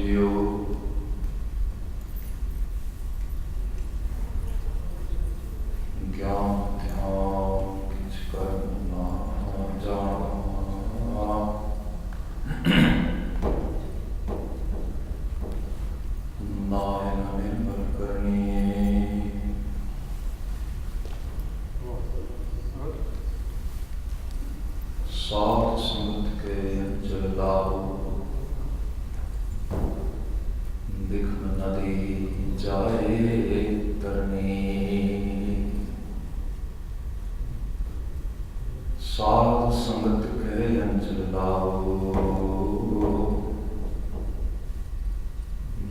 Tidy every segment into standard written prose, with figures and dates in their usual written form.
जियो ज्ञान ध्यान किछ करना जाना नायन निर्मल करनी साध संगत के अंचल लाओ दिख नदी जाए तरनी साध संगत के अंचल लाओ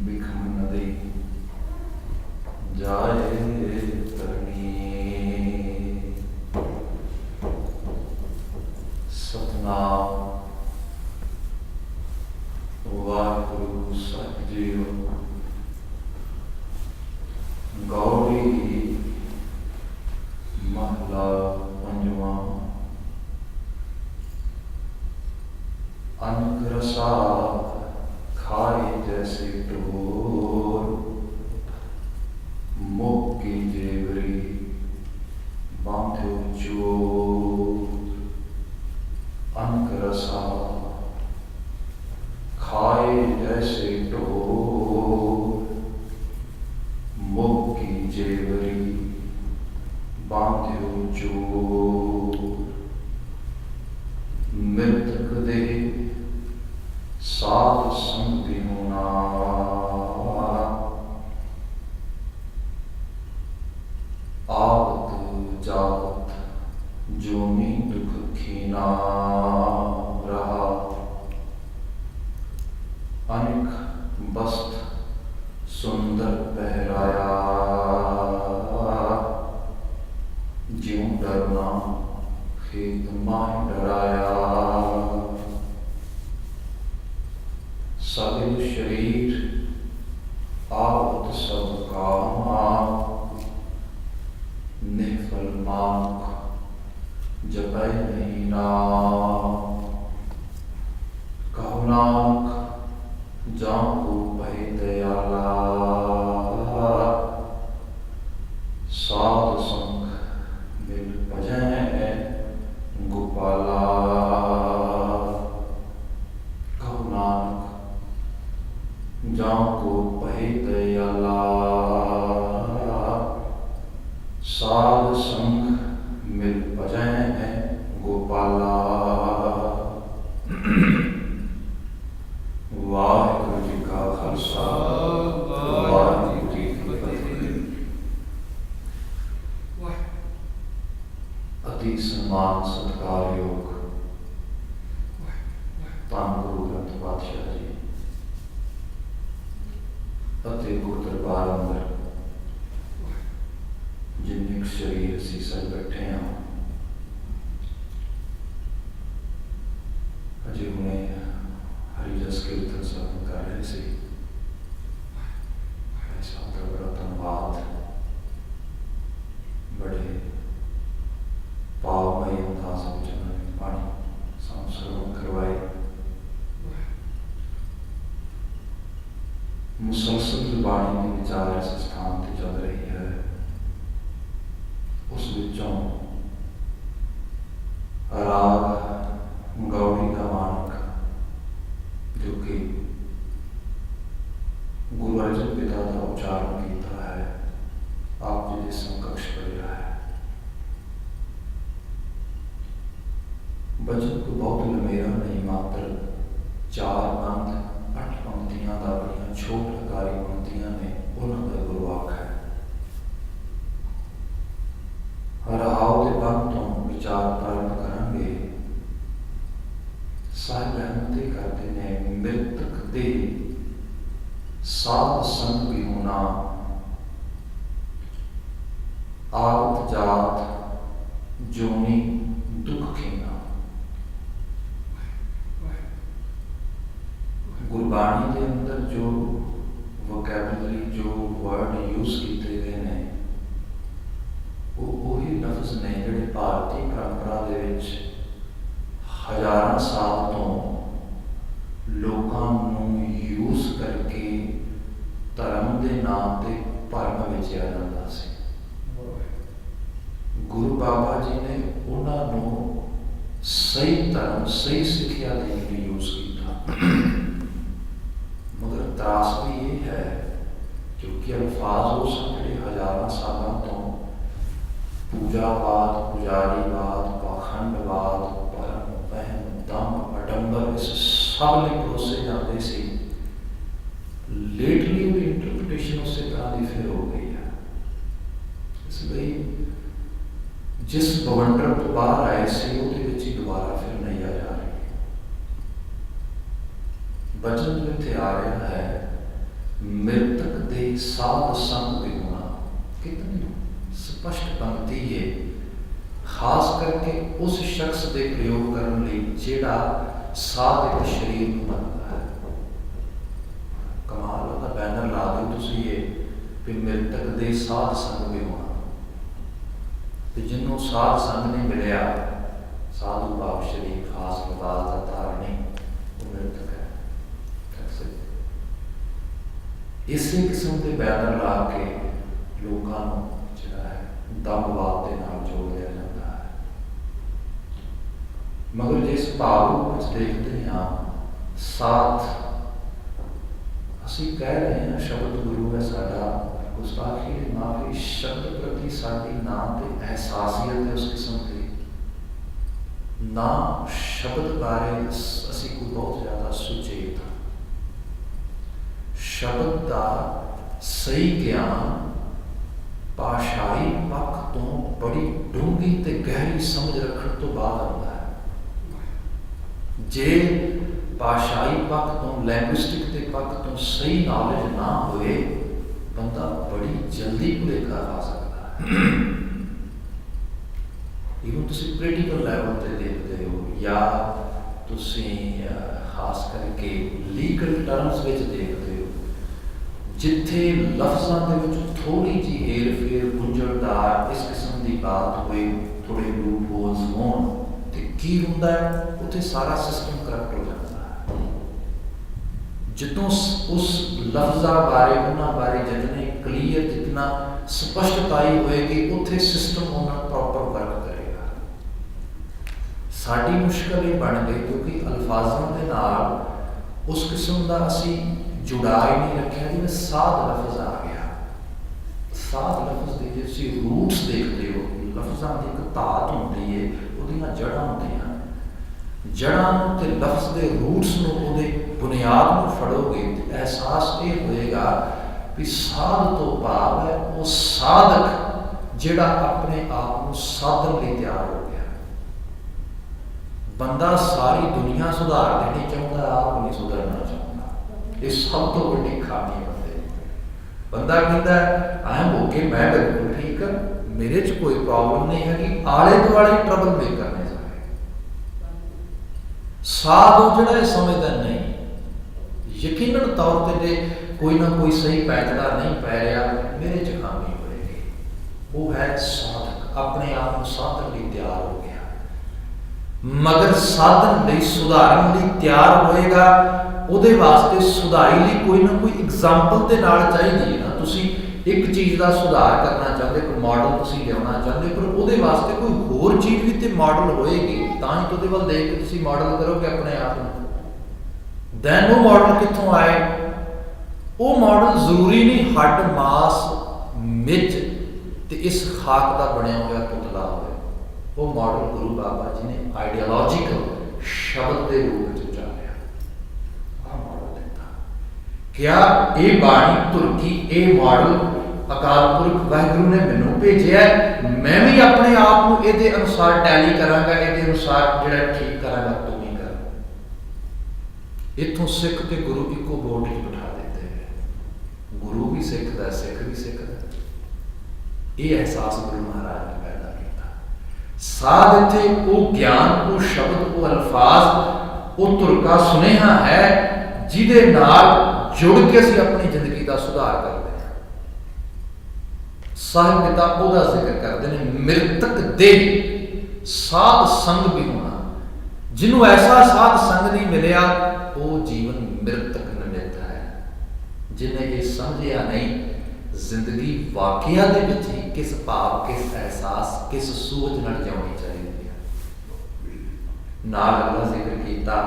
बिखम नदी जाए तरनी सतनाम वाहिगुरु साहिब जीओ गौरी महला पंजवा अनक रसा खाए जैसे ढोर मुख की जेवरी बांधो चोर अनक रसा खाए जैसे ढोर मुख की जेवरी बांधो चोर मृतक दे साध संग होना आवत जावत जोनी दुख खीना रहा अनेक वस्त्र सुंदर पहराया ज्यों डरना खेत मां डराया सदिल शरीर आवत सब कामा निफल मानुख जपै नहीं नाम कहो नानक जाको भय दयाला साध संग मिल भजै गोपाला कहो नानक जाको भय दयाला साध संग मिल भजै गोपाला वाहिगुरु जी का खालसा वाहिगुरु जी की फतेह। अति सम्मान सत्कार योग धन गुरु ग्रंथ पातशाह जी ਅਤੇ ਗੁਰੂ ਦਰਬਾਰ ਅੰਦਰ ਜਿੰਨੇ ਕੁ ਸਰੀਰ ਅਸੀਂ ਸਭ ਬੈਠੇ ਹਾਂ ਅਜੇ ਹੁਣੇ ਹਰੀ ਰਸ ਕੀਰਤਨ ਸਭ ਕਰ ਰਹੇ ਸੀ ਸਭ ਦਾ ਬੜਾ ਧੰਨਵਾਦ ਬੜੇ ਭਾਵਮਈ ਅੰਦਾਜ਼ ਵਿੱਚ ਉਹਨਾਂ ਨੇ ਬਾਣੀ ਸਾਨੂੰ ਸਰਵਣ ਕਰਵਾਈ मुसलसल बाणी की विचार इस स्थान पर चल रही है उस विचों राग गौरी का मानक जो कि गुरु अर्जन पिता का उच्चारण किया है आप जी समकक्ष पढ़ है बचन को बहुत लमेरा नहीं मात्र 4 बंद 8 पंक्तियां का बड़िया छोट आकारी पंक्तियां ने उन्होंने गुरु आख्या राव के बंद तो विचार प्रारंभ करेंगे साहिब रहमती करते ने मृतक दे साध संग भी होना आवत जात जोनी दुख खीना गुरबाणी के अंदर जो वोकैबलरी जो वर्ड यूज किए गए हैं वो वही लफ्ज ने जिहड़े भारतीय परंपरा दे विच हज़ारां साल तो लोगों यूज करके ਧਰਮ ਦੇ ਨਾਮ ਤੇ ਭਰਮ ਵੇਚਿਆ ਜਾਂਦਾ ਸੀ। ਗੁਰੂ ਬਾਬਾ ਜੀ ਨੇ ਉਹਨਾਂ ਨੂੰ ਸਹੀ ਧਰਮ, ਸਹੀ ਸਿੱਖਿਆ ਦੇਣ ਲਈ ਯੂਜ਼ ਕੀਤਾ। ਮਗਰ ਤਰਾਸਦੀ ਇਹ ਹੈ ਕਿਉਂਕਿ ਅਲਫਾਜ਼ ਉਹ ਸਨ ਜਿਹੜੇ ਹਜ਼ਾਰਾਂ ਸਾਲਾਂ ਤੋਂ ਪੂਜਾਵਾਦ, ਪੁਜਾਰੀਵਾਦ, ਪਾਖੰਡਵਾਦ, ਭਰਮ, ਵਹਿਮ, ਦੰਭ, ਅਡੰਬਰ ਇਸ ਸਭ ਲਈ ਪਰੋਸੇ ਜਾਂਦੇ ਸੀ। ਲੇਟਲੀ ਉਹਦੀ ਇੰਟਰਪ੍ਰੀਟੇਸ਼ਨ ਉਸੇ ਤਰ੍ਹਾਂ ਦੀ ਫਿਰ ਹੋ ਗਈ ਹੈ। ਇਸ ਲਈ ਜਿਸ ਬਵੰਡਰ ਤੋਂ ਬਾਹਰ ਆਏ ਸੀ ਉਹਦੇ ਵਿੱਚ ਹੀ ਦੁਬਾਰਾ ਫਿਰ ਨਹੀਂ ਆ ਜਾ ਰਹੀ। ਬਚਨ ਜੋ ਇੱਥੇ ਆ ਰਿਹਾ ਹੈ, ਮ੍ਰਿਤਕ ਦੇ ਸਾਧ ਸੰਗ ਬਿਗੁਣਾ, ਕਿਤਨੀ ਸਪਸ਼ਟ ਪੰਕਤੀ ਹੈ, ਖਾਸ ਕਰਕੇ ਉਸ ਸ਼ਖਸ ਦੇ ਪ੍ਰਯੋਗ ਕਰਨ ਲਈ ਜਿਹੜਾ ਸਾਧਕ ਸਰੀਰ ਨੂੰ ਮੰਨਦਾ ਹੈ। ਕਮਾਲ ਉਹਦਾ ਬੈਨਰ ਲਾ ਦਿਓ ਤੁਸੀਂ ਇਹ ਵੀ ਮ੍ਰਿਤਕ ਦੇ ਸਾਧ ਸੰਗ ਬਿਗੁਣਾ, ਤੇ ਜਿਹਨੂੰ ਸਾਧ ਸੰਗ ਨਹੀਂ ਮਿਲਿਆ, ਸਾਧੂ ਭਾਵ ਸ਼ਰੀਰ ਖਾਸ ਲਿਬਾਸ ਦਾ ਧਾਰਨੀ, ਉਹ ਮ੍ਰਿਤਕ ਹੈ। ਇਸੇ ਕਿਸਮ ਦੇ ਬੈਨਰ ਲਾ ਕੇ ਲੋਕਾਂ ਨੂੰ ਜਿਹੜਾ ਹੈ ਦੰਭਵਾਦ ਦੇ ਨਾਲ ਜੋੜ ਲਿਆ ਜਾਂਦਾ ਹੈ। ਮਗਰ ਜਿਸ ਭਾਵ ਵਿੱਚ ਦੇਖਦੇ ਹਾਂ ਸਾਥ, ਅਸੀਂ ਕਹਿ ਰਹੇ ਹਾਂ ਸ਼ਬਦ ਗੁਰੂ ਹੈ ਸਾਡਾ, ਗੁਸਤਾਖੀ ਦੀ ਮਾਫੀ, ਸ਼ਬਦ ਪ੍ਰਤੀ ਸਾਡੀ ਨਾ ਤੇ ਅਹਿਸਾਸੀਅਤ ਹੈ ਉਸ ਕਿਸਮ ਦੀ, ਨਾ ਸ਼ਬਦ ਬਾਰੇ ਅਸੀਂ ਕੋਈ ਬਹੁਤ ਜ਼ਿਆਦਾ ਸੁਚੇਤ ਹਾਂ। ਸ਼ਬਦ ਦਾ ਸਹੀ ਗਿਆਨ ਭਾਸ਼ਾਈ ਪੱਖ ਤੋਂ ਬੜੀ ਡੂੰਘੀ ਤੇ ਗਹਿਰੀ ਸਮਝ ਰੱਖਣ ਤੋਂ ਬਾਅਦ ਆਉਂਦਾ ਹੈ। ਜੇ ਭਾਸ਼ਾਈ ਪੱਖ ਤੋਂ, ਲੈਂਗੁਇਸਟਿਕ ਦੇ ਪੱਖ ਤੋਂ ਸਹੀ ਨੌਲੇਜ ਨਾ ਹੋਏ, ਬੰਦਾ ਬੜੀ ਜਲਦੀ ਭੁਲੇਖਾ ਖਾ ਸਕਦਾ ਹੈ। ਇਹਨੂੰ ਤੁਸੀਂ ਪ੍ਰੈਕਟੀਕਲ ਲੈਵਲ ਤੇ ਦੇਖਦੇ ਹੋ ਜਾਂ ਤੁਸੀਂ ਖਾਸ ਕਰਕੇ ਲੀਗਲ ਟਰਮਸ ਵਿੱਚ ਦੇਖਦੇ ਹੋ, ਜਿੱਥੇ ਲਫ਼ਜ਼ਾਂ ਦੇ ਵਿੱਚ ਥੋੜੀ ਜਿਹੀ ਹੇਰ ਫੇਰ, ਗੁੰਝਲਦਾਰ ਇਸ ਕਿਸਮ ਦੀ ਬਾਤ ਹੋਏ, ਥੋੜੇ ਲੂਪ ਹੋਲਸ ਹੋਣ, ਤੇ ਕੀ ਹੁੰਦਾ ਹੈ, ਉੱਥੇ ਸਾਰਾ ਸਿਸਟਮ ਕਰਪਟ ਹੋ ਜਾਂਦਾ ਹੈ। ਜਦੋਂ ਉਸ ਲਫ਼ਜ਼ਾਂ ਬਾਰੇ, ਉਹਨਾਂ ਬਾਰੇ ਜਿਤਨੇ ਕਲੀਅਰ, ਜਿਤਨਾ ਸਪਸ਼ਟਤਾਈ ਹੋਏਗੀ, ਉੱਥੇ ਸਿਸਟਮ ਉਹਨਾਂ ਪ੍ਰੋਪਰ ਵਰਕ ਕਰੇਗਾ। ਸਾਡੀ ਮੁਸ਼ਕਲ ਇਹ ਬਣ ਗਈ ਕਿਉਂਕਿ ਅਲਫਾਜ਼ਾਂ ਦੇ ਨਾਲ ਉਸ ਕਿਸਮ ਦਾ ਅਸੀਂ ਜੁੜਾ ਹੀ ਨਹੀਂ ਰੱਖਿਆ। ਜਿਵੇਂ ਸਾਧ ਲਫ਼ਜ਼ ਆ ਗਿਆ, ਸਾਧ ਲਫ਼ਜ਼ ਦੇ ਜੇ ਤੁਸੀਂ ਰੂਟਸ ਦੇਖਦੇ ਹੋ, ਲਫ਼ਜ਼ਾਂ ਦੀ ਇੱਕ ਧਾਤ ਹੁੰਦੀ ਹੈ, ਉਹਦੀਆਂ ਜੜ੍ਹਾਂ ਹੁੰਦੀਆਂ, ਜੜ੍ਹਾਂ ਨੂੰ ਤੇ ਲਫ਼ਜ਼ ਦੇ ਰੂਟਸ ਨੂੰ, ਉਹਦੇ ਬੁਨਿਆਦ ਨੂੰ ਫੜੋਗੇ ਤੇ ਅਹਿਸਾਸ ਇਹ ਹੋਏਗਾ ਵੀ ਸਾਧ ਤੋਂ ਭਾਵ ਹੈ ਉਹ ਸਾਧਕ ਜਿਹੜਾ ਆਪਣੇ ਆਪ ਨੂੰ ਸਾਧਨ ਲਈ ਤਿਆਰ ਹੋ ਗਿਆ। ਬੰਦਾ ਸਾਰੀ ਦੁਨੀਆ ਸੁਧਾਰ ਦੇਣੀ ਚਾਹੁੰਦਾ, ਆਪ ਨਹੀਂ ਸੁਧਰਨਾ ਚਾਹੁੰਦਾ। ਇਹ ਸਭ ਤੋਂ ਵੱਡੀ ਖਾਮੀ ਹੈ ਬੰਦੇ ਦੀ। ਬੰਦਾ ਕਹਿੰਦਾ ਐਮ ਹੋ ਕੇ ਮੈਂ ਬਿਲਕੁਲ ਠੀਕ ਹਾਂ, ਮੇਰੇ 'ਚ ਕੋਈ ਪ੍ਰੋਬਲਮ ਨਹੀਂ ਹੈਗੀ, ਆਲੇ ਦੁਆਲੇ ਟਰਬਲ ਮੇਕਰ ਨੇ ਸਾਰੇ। ਸਾਧ ਉਹ ਜਿਹੜਾ ਇਹ ਸਮਝਦਾ ਨਹੀਂ, ਯਕੀਨਨ ਤੌਰ ਤੇ ਜੇ ਕੋਈ ਨਾ ਕੋਈ ਸਹੀ ਪੈਂਚੜਾ ਨਹੀਂ ਪੈ ਰਿਹਾ, ਮੇਰੇ 'ਚ ਖਾਮੀ ਹੋਏਗੀ। ਉਹ ਹੈ ਸਾਧਕ, ਆਪਣੇ ਆਪ ਨੂੰ ਸਾਧਨ ਲਈ ਤਿਆਰ ਹੋ ਗਿਆ। ਮਗਰ ਸਾਧਨ ਲਈ, ਸੁਧਾਰਨ ਲਈ ਤਿਆਰ ਹੋਏਗਾ, ਉਹਦੇ ਵਾਸਤੇ ਸੁਧਾਈ ਲਈ ਕੋਈ ਨਾ ਕੋਈ ਐਗਜ਼ਾਮਪਲ ਦੇ ਨਾਲ ਚਾਹੀਦੀ ਹੈ ਨਾ। ਤੁਸੀਂ ਇੱਕ ਚੀਜ਼ ਦਾ ਸੁਧਾਰ ਕਰਨਾ ਚਾਹੁੰਦੇ, ਕੋਈ ਮਾਡਲ ਤੁਸੀਂ ਲਿਆਉਣਾ ਚਾਹੁੰਦੇ, ਪਰ ਉਹਦੇ ਵਾਸਤੇ ਕੋਈ ਹੋਰ ਚੀਜ਼ ਵੀ ਤੇ ਮਾਡਲ ਹੋਏਗੀ, ਤਾਂ ਹੀ ਉਹਦੇ ਵੱਲ ਦੇਖ ਕੇ ਤੁਸੀਂ ਮਾਡਲ ਕਰੋਗੇ ਆਪਣੇ ਆਪ ਨੂੰ। ਦੈਨ ਉਹ ਮਾਡਲ ਕਿੱਥੋਂ ਆਏ? ਉਹ ਮਾਡਲ ਜ਼ਰੂਰੀ ਨਹੀਂ ਹੱਡ, ਮਾਸ, ਮਿੱਝ ਤੇ ਇਸ ਖਾਕ ਦਾ ਬਣਿਆ ਹੋਇਆ ਪੁਤਲਾ ਹੋਵੇ। ਉਹ ਮਾਡਲ ਗੁਰੂ ਬਾਬਾ ਜੀ ਨੇ ਆਈਡੀਓਲੋਜੀਕਲ ਸ਼ਬਦ ਦੇ ਰੂਪ ਵਿੱਚ ਉਚਾਰਿਆ। ਆਹ ਮਾਡਲ ਦਿੱਤਾ। ਕਿਆ ਇਹ ਬਾਣੀ ਤੁਰਕੀ, ਇਹ ਮਾਡਲ ਅਕਾਲ ਪੁਰਖ ਵਾਹਿਗੁਰੂ ਨੇ ਮੈਨੂੰ ਭੇਜਿਆ, ਮੈਂ ਵੀ ਆਪਣੇ ਆਪ ਨੂੰ ਇਹਦੇ ਅਨੁਸਾਰ ਟੈਲੀ ਕਰਾਂਗਾ, ਇਹਦੇ ਅਨੁਸਾਰ ਜਿਹੜਾ ਠੀਕ ਕਰਾਂਗਾ, ਤੂੰ ਵੀ ਕਰ। ਇੱਥੋਂ ਸਿੱਖ ਤੇ ਗੁਰੂ ਇੱਕੋ ਬੋਰਡ 'ਚ ਬਿਠਾ ਦਿੱਤੇ ਹੈ। ਗੁਰੂ ਵੀ ਸਿੱਖ ਦਾ, ਸਿੱਖ ਵੀ ਸਿੱਖ ਦਾ। ਇਹ ਅਹਿਸਾਸ ਗੁਰੂ ਮਹਾਰਾਜ ਨੇ ਪੈਦਾ ਕੀਤਾ। ਸਾਧ ਇੱਥੇ ਉਹ ਗਿਆਨ, ਉਹ ਸ਼ਬਦ, ਉਹ ਅਲਫਾਜ਼, ਉਹ ਤੁਰਕਾ ਸੁਨੇਹਾ ਹੈ ਜਿਹਦੇ ਨਾਲ ਜੁੜ ਕੇ ਅਸੀਂ ਆਪਣੀ ਜ਼ਿੰਦਗੀ ਦਾ ਸੁਧਾਰ ਕਰਦੇ ਹਾਂ। ਸਾਹਿਬ ਪਿਤਾ ਉਹਦਾ ਜ਼ਿਕਰ ਕਰਦੇ ਨੇ, ਮ੍ਰਿਤਕ ਦੇ ਸਾਧ ਸੰਗ ਵੀ ਹੋਣਾ। ਜਿਹਨੂੰ ਐਸਾ ਸਾਧ ਸੰਗ ਨਹੀਂ ਮਿਲਿਆ, ਉਹ ਜੀਵਨ ਮ੍ਰਿਤਕ ਨਿਮਿਤ ਹੈ। जिन्हें ये समझिया नहीं जिंदगी वाकया दे विच ही किस भाव, किस एहसास, किस सूझ नाल जिउणी चाहिदी है। नाल अगला जिक्र कीता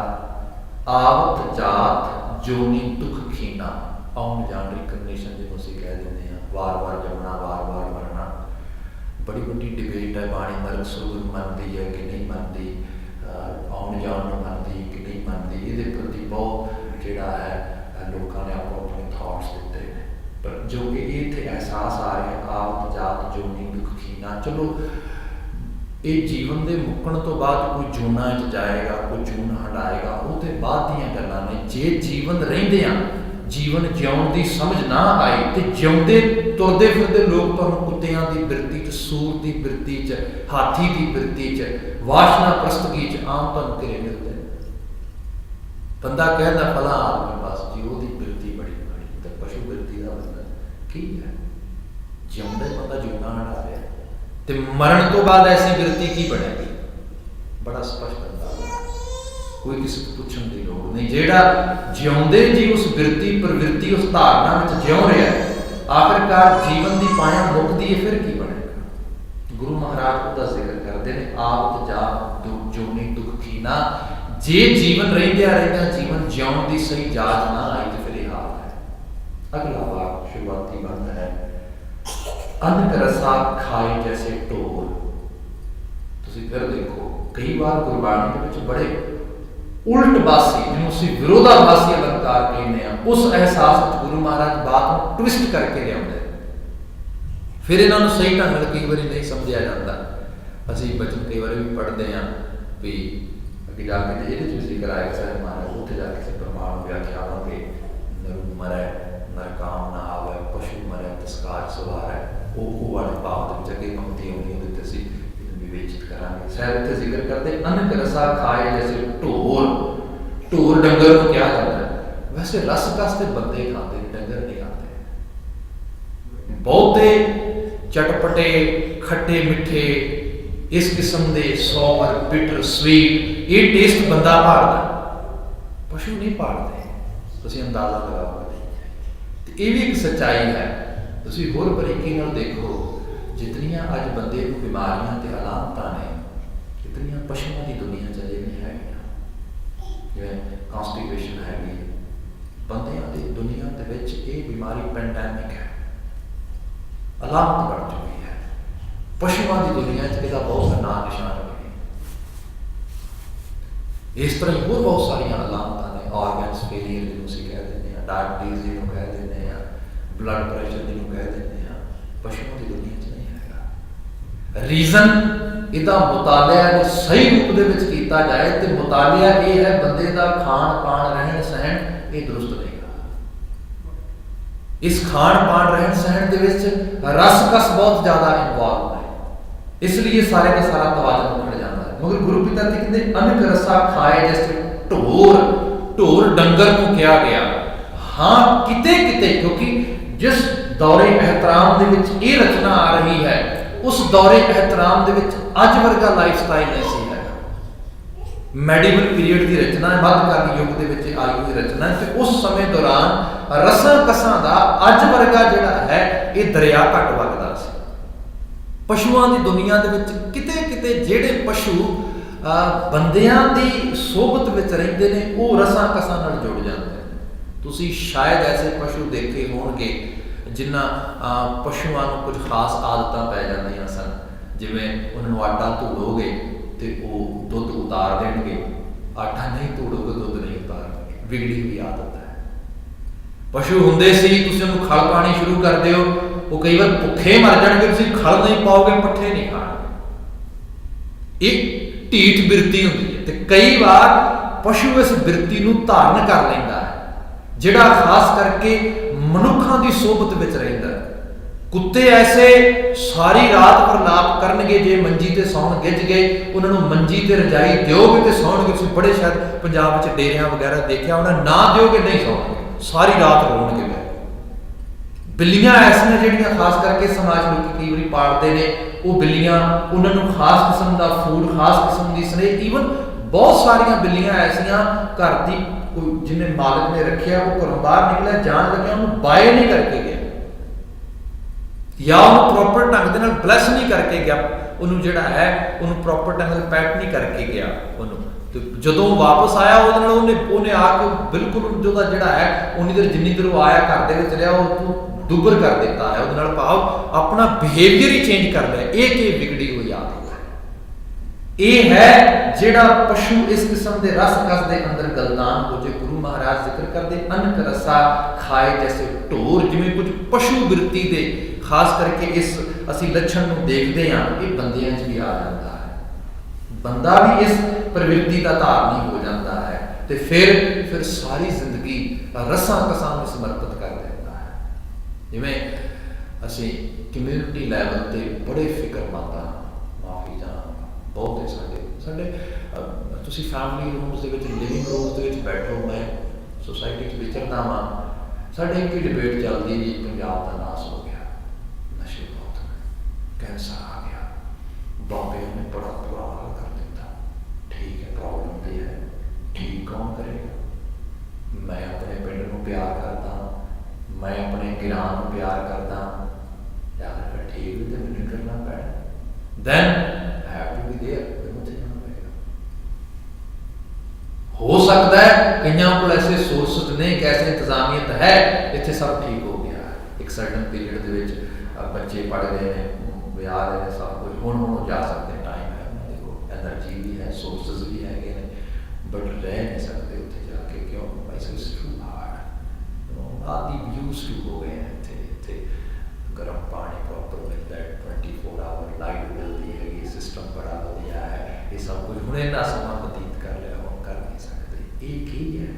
आवत जात जोनी दुख खीना, आउण जाण रिकग्निशन जिन्हों असीं कह दिंदे हां, वार वार जमना, वार वार मरना। बड़ी वड्डी डिबेट है, बाणी नरक सुरग मनदी है कि नहीं मनदी, आउण जाण नूं मनदी कि नहीं मनदी। इहदे प्रति बहुत जिहड़ा है लोगों ने आपको अपने थॉट्स दिते हैं, पर जो कि इत्थे एहसास आ रहा है आवत जात जोनी दुख खीना। चलो ये जीवन के मुक्कण तो बाद कोई जूना च जाएगा, कोई जून हटाएगा, वो तो बाद दीयां गल्लां ने। जे जीवन रहिंदियां जीवन जिउण की समझ ना आई तो जिउंदे तुरदे फिरदे लोग तुहानूं कुत्तियां की बिरती च, सूर की बिरती च, हाथी की बिरती च, वासना प्रस्तगी च आम तुहानूं किवें मिलदे। बंदा कहता फला आदमी बस जी ਉਹਦੀ बिरती बड़ी माड़ी, तो पशु बिरती का मतलब की है? जिउंदे बंदा जूना हटा रहा, तो मरण तो बाद ऐसी बिरती की बनेगी? बड़ा स्पष्ट अंदाजा, कोई किसी को पूछने की लोड़ नहीं। जेड़ा जिउंदे जी उस बिरती प्रवृत्ति उस धारणा में जिउ रहा है, आखिरकार जीवन की पाया मुकती है, फिर की बनेगा? गुरु महाराज उसका जिक्र करते हैं आवत जात जोनी दुख खीना। जे जीवन रहिंदिया रहिंदिया जीवन जिउण की सही जाच ना आई तो फिर यह हाल है। अगला वाक शुरुआती बंद है अनक रसा खाए जैसे ढोर। तुसीं फिर देखो कई बार गुरबाणी के विच बड़े उल्ट बासी जिन्होंने असीं विरोधाभासी अलंकार कहने हैं, उस एहसास गुरु महाराज बात को ट्विस्ट करके लियाउंदे, फिर इन्होंने सही ढंग नाल कई बारी नहीं समझिया जाता। असीं बचन कई बार भी पढ़ते हैं भी अगे जाके ये जिक्र आएगा साहब महाराज उत्थे जाके से प्रमाण व्याख्यावां के नर मरै नर काम ना आवे, पशु मरै तस्कार सवारै, वो वाले भाव के अगे पंक्ति आउंदी उहदे ते असीं विवेचित करांगे। शायद इत्थे जिक्र करते अनक रसा खाए जैसे ढोर। ढोर डंगर को क्या जाता है? वैसे रस कस ते बंदे खाते, डंगर नहीं खाते। बहुते चटपटे खट्टे मिठे इस किस्म के सौर बिटर स्वीट ये टेस्ट बंदा भालदा, पशु नहीं भालते। तुसीं अंदाजा लगाओ, ये भी एक सच्चाई है। तुसीं होर बरीकी नाल देखो जितनियां अज बंदे को बीमारियां ते अलामतां ने, इतनियां पशुओं की दुनिया च अजे नहीं है। जिवें कॉन्स्टिपेशन हैगी, बंदियां की दुनिया दे विच ये बीमारी पेंडेमिक है, अलामत बन चुकी है। पशुओं की दुनिया इसका बहुत सा नाम निशान है। इस तरह होर बहुत सारिया अलामत ने, ऑर्गनस फेलियर जिन्होंने कह दें, डायबिटीज जिन्होंने कह दें, ब्लड प्रेशर जिन्होंने कह दें, पशुओं की दुनिया च नहीं है। रीजन इसका मुतालिया सही रूप किया जाए तो मुतालिया ये है बंदे का खान पान रहन सहन ये दुरुस्त नहीं। इस खान पान रहन सहन के रस कस बहुत ज्यादा इन्वॉल्व है, इसलिए सारे का सारा तवाजन उखड़ जाता है। मगर गुरु पिता जी कहते अनक रसा खाए जैसे ढोर। ढोर डंगर को क्या गया? हाँ किते किते, क्योंकि जिस दौरे एहतराम दे विच ये रचना आ रही है उस दौरे एहतराम दे विच अज वर्गा लाइफ स्टाइल नहीं सी है। मैडिवल पीरियड की रचना है, मध्यकालीन युग के विच आई हुई रचना है। तो उस समय दौरान रसां कसां दा अज वर्गा जिहड़ा है ये दरिया घट वगदा सी। पशुओं की दुनिया के विच किते किते जिहड़े पशु बंदियां दी सोबत विच रहिंदे ने वो रसां कसां नाल जुड़ जाते हैं। तुसीं शायद ऐसे पशु देखे होणगे जिन्हां पशुओं को कुछ खास आदतां पै जांदियां सन, जिवें उन्होंने आटा धूड़ोगे तो वो दुध उतार देंगे, आटा नहीं धूड़ोगे दुध नहीं उतारनगे, बिगड़ी हुई आदत है। पशु हुंदे सी तुसीं उन्होंने खल पानी शुरू कर दिओ, वो कई बार भुखे मर जाएंगे, तुसीं खल नहीं पाओगे पट्ठे नहीं खाणगे। एक ढीठ बिरती होंदी है, तो कई बार पशु इस बिरती नूं धारण कर लैंदा है, जिहड़ा खास करके मनुखां दी सोबत विच रहिंदा है। कुत्ते ऐसे सारी रात प्रलाप करनगे, जे मंजी ते सौण गिज गए उन्होंने मंजी ते रजाई दिओगे तो सौणगे। तुसीं बड़े शायद पंजाब विच डेरियां वगैरह देखिया होना, ना दिओगे नहीं सौणगे, सारी रात रोणगे। बिल्लियां ऐसियां जिहड़ियां खास करके समाज लोग कई बार पालते हैं, वो बिल्लियां उन्होंने खास किस्म का फूड, खास किस्म की स्नेह, ईवन बहुत सारिया बिल्लियां ऐसियां घर की कोई जिन्हें मालिक ने रखिया वो घरों बाहर निकलिया, जान लग्या उन्होंने बाय नहीं करके गया या उन्होंने प्रॉपर ढंग के नाल ब्लैस नहीं करके गया, उन्होंने जिहड़ा है उन्होंने प्रॉपर ढंग नाल पैट नहीं करके गया उन्होंने। तो जदों वापस आया उन्हें आके बिल्कुल जो जिहड़ा है उन्नी देर जिन्नी देर वो आया घर दे विच रहा वो दुबर कर दिता है, उहदे नाल भाव अपना बिहेवियर ही चेंज कर लिया। एक बिगड़ी हुई आदत है, ये है जिहड़ा पशु इस किस्म के रस कस के अंदर गलदान हो जाए। गुरु महाराज जिक्र करते अनक रसा खाए जैसे ढोर, जिवें कुछ पशु वृत्ति दे खास करके इस असी लक्षण नूं देखते हाँ, ये बंदियां च भी आ जाता है, बंदा भी इस प्रवृत्ति का धारनी हो जाता है, तो फिर सारी जिंदगी रसां कसां में समर्पित कर देता है। जिवें असी कम्यूनिटी लैवल ते बड़े फिक्रमंद हाँ, माफी चाहांगा बहुत साडे तुसीं फैमिली रूम्स दे विच लिविंग रूम्स दे विच बैठो, मैं सोसाइटी च विचरदा वां, साडे एक डिबेट चलदी जी पंजाब दा नास हो गया, नशे बहुत है, कैंसर आ गया, बाबे ने बड़ा बुरा हाल कर दिता। ठीक है, प्रॉब्लम तो है, ठीक कौन करेगा? मैं अपने पिंड नूं प्यार करदा, मैं अपने गिरां नूं प्यार करदा, या फिर ठीक भी तो मैनूं करना पैना, then have to be there, हो सकता है कईयां को ऐसे सोर्सेज ने, कैसे इंतजामियत है, इतने सब ठीक हो गया, एक सर्टन पीरियड दे विच बच्चे पढ़ गए हैं, विआह रहे सब कुछ, हुण जा सकते हैं, टाइम है, देखो एनर्जी भी है, सोर्सेज भी है, बट रह नहीं सकते उत्थे जाके, क्यों? इट्स टू हार्ड, आदि यूज टू हो गए हैं, इत्थे गर्म पानी प्रॉपर मिलता है, 24 आवर लाइट मिलती है, ये सिस्टम बड़ा वधिया है, ये सब कुछ हुणे ना समा बतीत कर लिया, कर नहीं सकते। एक ही है,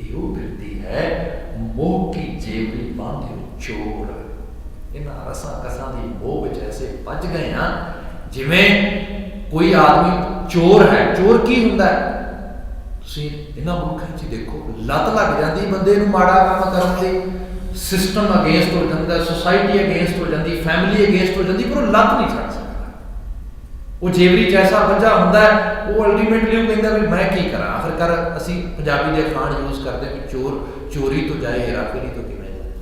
यो वृत्ति है मोह की जेबरी बांधे चोर, इन्हां रसां कसां दी मोह विच ऐसे पज गए हैं, जिवें कोई आदमी चोर है। चोर की हुंदा है? तुसीं इन्हां मुल्कां 'च देखो, लत लग जाती बंदे नूं माड़ा काम करन दी, सिस्टम अगेंस्ट हो जाता, सोसाइटी अगेंस्ट हो जाती, फैमिली अगेंस्ट हो जाती, पर वो लत नहीं छड्ड सकता। वो जेवरी जैसा बंजा होंदा है, वो अल्टीमेटली वो कहता भी मैं की करा, आखिरकार असी पंजाबी के अखाण यूज करते हैं कि चोर चोरी तो जाए, हेराफेरी तो किवें जाए,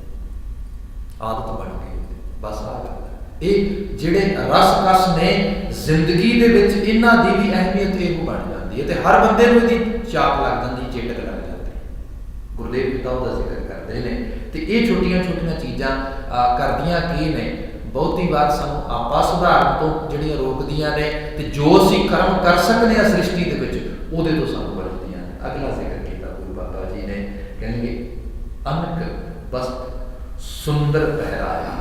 आदत बन गई बस आ गल। ये जिहड़े रस कस ने जिंदगी दे विच, इन्हां दी भी अहमियत ये बन जाती है, तो हर बंदे नूं इहदी चाप लग जाती, चेटक लग जाती। गुरदेव पिता उहदा जिक्र करते हैं, तो ये छोटियां छोटियां चीज़ां करदियां की ने, बहुती बार सानू आपा सुधारण तो जिहड़ियां रोकदियां ने, ते जो असीं कर्म कर सकते हैं सृष्टि दे विच, उहदे तो सानू बचदियां ने। अगला जिक्र किया गुरु बाबा जी ने, कहणगे अनक वस्त्र सुंदर पहराया,